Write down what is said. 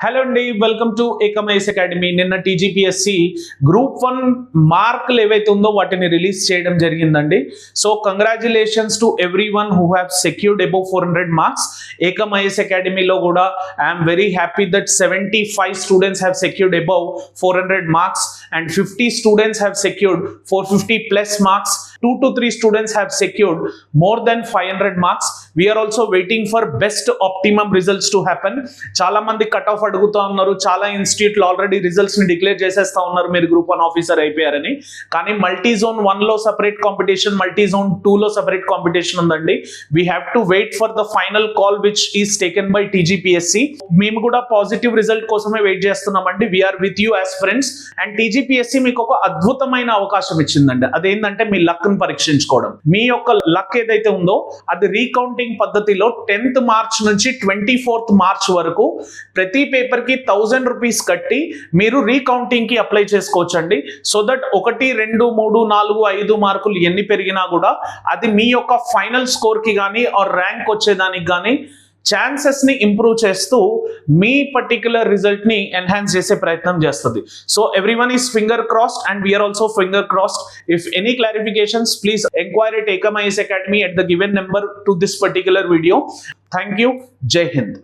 Hello అండి, welcome to ఏకమైస్ academy. నిన్న టీజీపీఎస్సి గ్రూప్ 1 మార్కులు ఏవైతే ఉందో వాటిని రిలీజ్ చేయడం జరిగిందండి. So congratulations to every one who have secured above 400 marks. ఏకమైస్ అకాడమీలో కూడా I'm very happy that 75 students have secured above 400 marks and 50 students have secured 450 plus marks. 2 to 3 students have secured more than 500 marks. We are also waiting for best optimum results to happen. చాలా మంది cut off అడుగుతా ఉన్నారు, చాలా ఇన్స్టిట్యూట్లు already results ని declare చేసేస్తా ఉన్నారు మీరు group 1 officer అయిపోయారని. కానీ మల్టీ జోన్ 1 లో సెపరేట్ కాంపిటీషన్, మల్టీ జోన్ 2 లో సెపరేట్ కాంపిటీషన్ ఉందండి. We have to wait for the final call which is taken by TGPSC. మేము కూడా పాజిటివ్ రిజల్ట్ కోసమే వెయిట్ చేస్తున్నామండి. We are with you as friends. And TGPSC మీకు ఒక అద్భుతమైన అవకాశం ఇచ్చిందండి. అదేంటంటే మీ లక్ ను పరీక్షించుకోవడం. మీ యొక్క లక్ ఏదైతే ఉందో అది రీకౌంటింగ్ పద్ధతిలో 10th మార్చ్ నుంచి 24th మార్చ్ వరకు ప్రతి పేపర్ కి 1000 రూపీస్ కట్టి మీరు రీకౌంటింగ్ కి అప్లై చేసుకోవచ్చండి. సో దట్ 1, 2, 3, 4, 5 మార్కులు ఎన్ని పెరిగినా కూడా అది మీ యొక్క ఫైనల్ స్కోర్ కి కానీ ఆర్ ర్యాంక్ వచ్చేదానికి కానీ ఛాన్సెస్ ని ఇంప్రూవ్ చేస్తూ మీ పర్టికులర్ రిజల్ట్ ని ఎన్హాన్స్ చేసే ప్రయత్నం చేస్తుంది. So everyone is finger crossed and we are also finger crossed. If any clarifications please enquire at ఏకమైస్ అకాడమీ at the given number to this particular video. Thank you. Jai Hind.